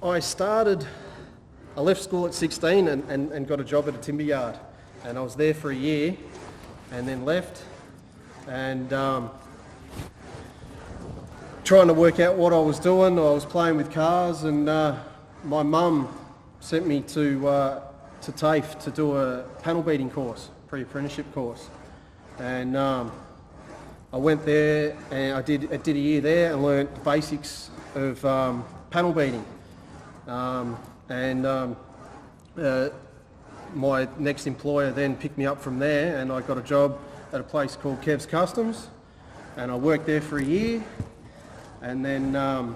I left school at 16 and got a job at a timber yard, and I was there for a year and then left, and trying to work out what I was doing. I was playing with cars, and my mum sent me to TAFE to do a panel beating course, pre-apprenticeship course, and I went there and I did a year there and learnt the basics of panel beating. My next employer then picked me up from there, and I got a job at a place called Kev's Customs, and I worked there for a year, and then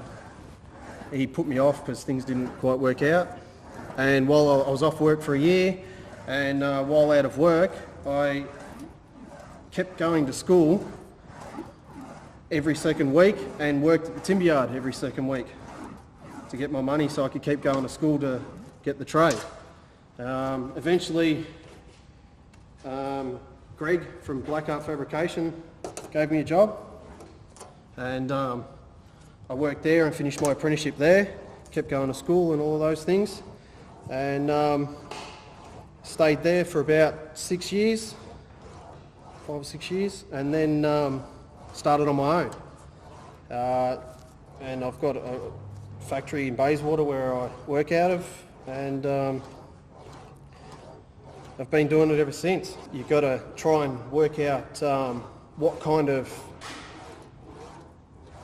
he put me off because things didn't quite work out. And while I was off work for a year, and while out of work, I kept going to school every second week and worked at the timber yard every second week to get my money so I could keep going to school to get the trade. Eventually, Greg from Black Art Fabrication gave me a job, and I worked there and finished my apprenticeship there, kept going to school and all of those things, and stayed there for about 5 or 6 years, and then started on my own. And I've got a factory in Bayswater where I work out of, and I've been doing it ever since. You've got to try and work out what kind of,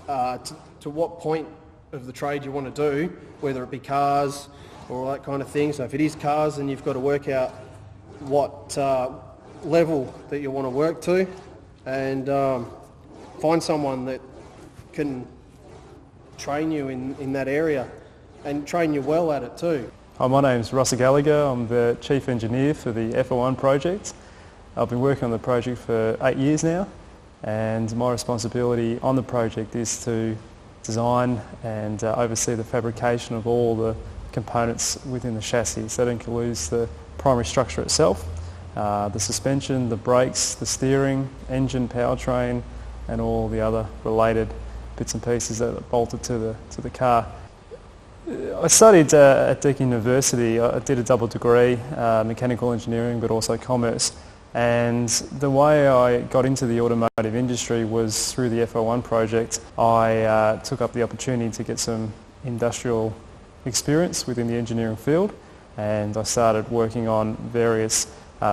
to what point of the trade you want to do, whether it be cars or all that kind of thing. So if it is cars, then you've got to work out what level that you want to work to, and find someone that can train you in that area and train you well at it too. Hi, my name's Russell Gallagher. I'm the Chief Engineer for the FR-1 project. I've been working on the project for 8 years now, and my responsibility on the project is to design and oversee the fabrication of all the components within the chassis. So that includes the primary structure itself, the suspension, the brakes, the steering, engine, powertrain, and all the other related bits and pieces that are bolted to the car. I studied at Deakin University. I did a double degree, mechanical engineering, but also commerce. And the way I got into the automotive industry was through the FR-1 project. I took up the opportunity to get some industrial experience within the engineering field, and I started working on various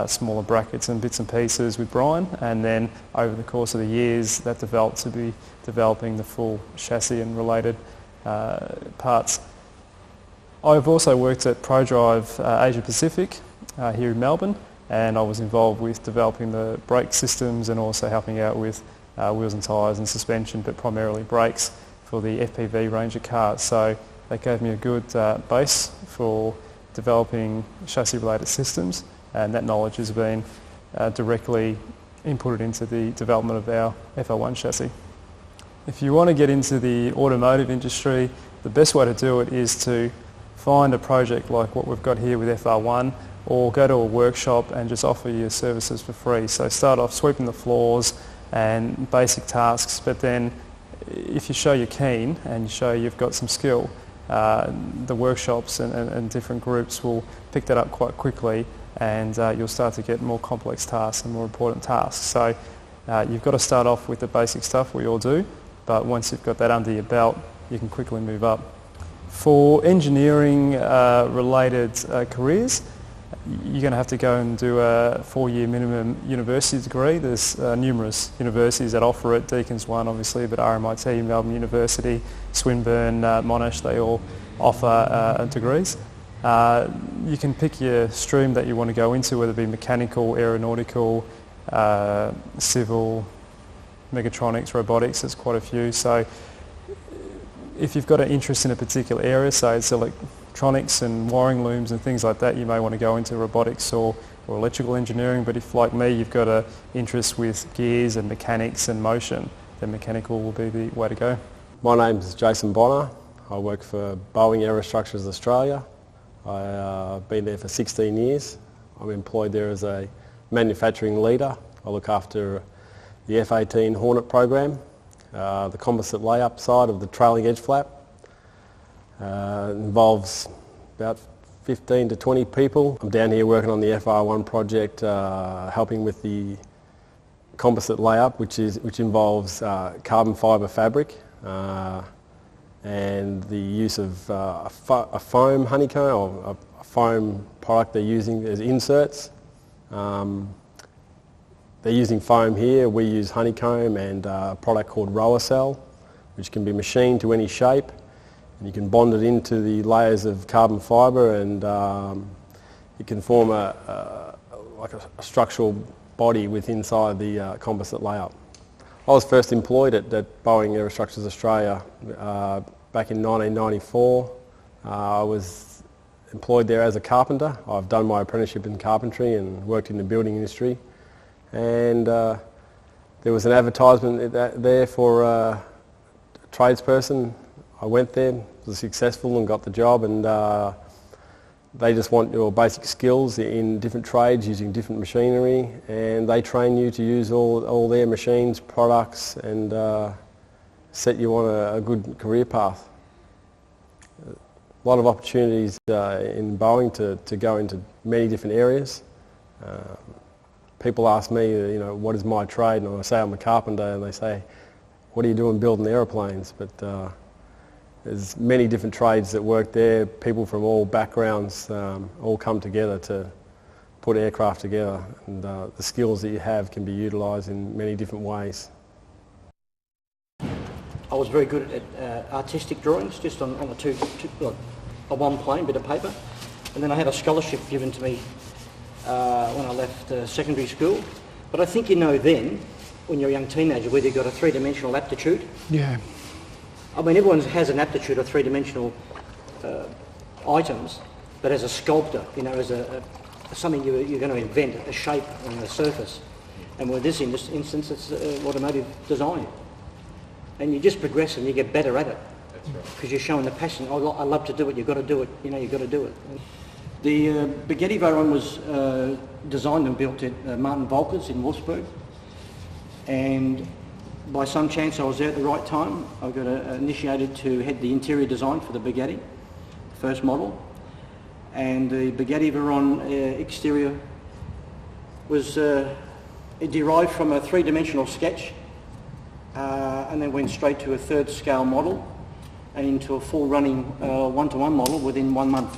smaller brackets and bits and pieces with Brian, and then over the course of the years that developed to be developing the full chassis and related parts. I've also worked at ProDrive Asia Pacific here in Melbourne, and I was involved with developing the brake systems and also helping out with wheels and tyres and suspension, but primarily brakes for the FPV range of cars. So that gave me a good base for developing chassis related systems, and that knowledge has been directly inputted into the development of our FR-1 chassis. If you want to get into the automotive industry, the best way to do it is to find a project like what we've got here with FR-1, or go to a workshop and just offer your services for free. So start off sweeping the floors and basic tasks, but then if you show you're keen and you show you've got some skill, the workshops and different groups will pick that up quite quickly, and you'll start to get more complex tasks and more important tasks. So you've got to start off with the basic stuff, we all do, but once you've got that under your belt, you can quickly move up. For engineering related careers, you're going to have to go and do a 4-year minimum university degree. There's numerous universities that offer it. Deakin's one obviously, but RMIT, Melbourne University, Swinburne, Monash, they all offer degrees. You can pick your stream that you want to go into, whether it be mechanical, aeronautical, civil, mechatronics, robotics. There's quite a few. So if you've got an interest in a particular area, say it's electronics and wiring looms and things like that, you may want to go into robotics or electrical engineering. But if, like me, you've got an interest with gears and mechanics and motion, then mechanical will be the way to go. My name's Jason Bonner. I work for Boeing Aerostructures Australia. I've been there for 16 years. I'm employed there as a manufacturing leader. I look after the F-18 Hornet program, the composite layup side of the trailing edge flap. Involves about 15 to 20 people. I'm down here working on the FR-1 project, helping with the composite layup, which involves carbon fibre fabric and the use of a foam honeycomb, or a foam product they're using as inserts. They're using foam here. We use honeycomb and a product called roller cell, which can be machined to any shape. And you can bond it into the layers of carbon fibre, and it can form like a structural body inside the composite layup. I was first employed at Boeing Aerostructures Australia back in 1994. I was employed there as a carpenter. I've done my apprenticeship in carpentry and worked in the building industry. And there was an advertisement there for a tradesperson. I went there, was successful and got the job, and they just want your basic skills in different trades using different machinery, and they train you to use all their machines, products, and set you on a good career path. A lot of opportunities in Boeing to go into many different areas. People ask me, what is my trade? And I say I'm a carpenter, and they say, what are you doing building aeroplanes? But there's many different trades that work there. People from all backgrounds all come together to put aircraft together, and the skills that you have can be utilised in many different ways. I was very good at artistic drawings, just on a one-plane bit of paper, and then I had a scholarship given to me when I left secondary school. But I think then, when you're a young teenager, whether you've got a three-dimensional aptitude. Yeah. I mean, everyone has an aptitude of three-dimensional items, but as a sculptor, as something you're going to invent, a shape on the surface. And with this instance, it's automotive design. And you just progress and you get better at it. That's right. Because you're showing the passion. I love to do it. You've got to do it. You've got to do it. The Bugatti Veyron was designed and built at Martin Volkers in Wolfsburg, and by some chance I was there at the right time. I got initiated to head the interior design for the Bugatti, first model, and the Bugatti Veyron exterior was it derived from a three-dimensional sketch and then went straight to a third scale model and into a full running one-to-one model within 1 month.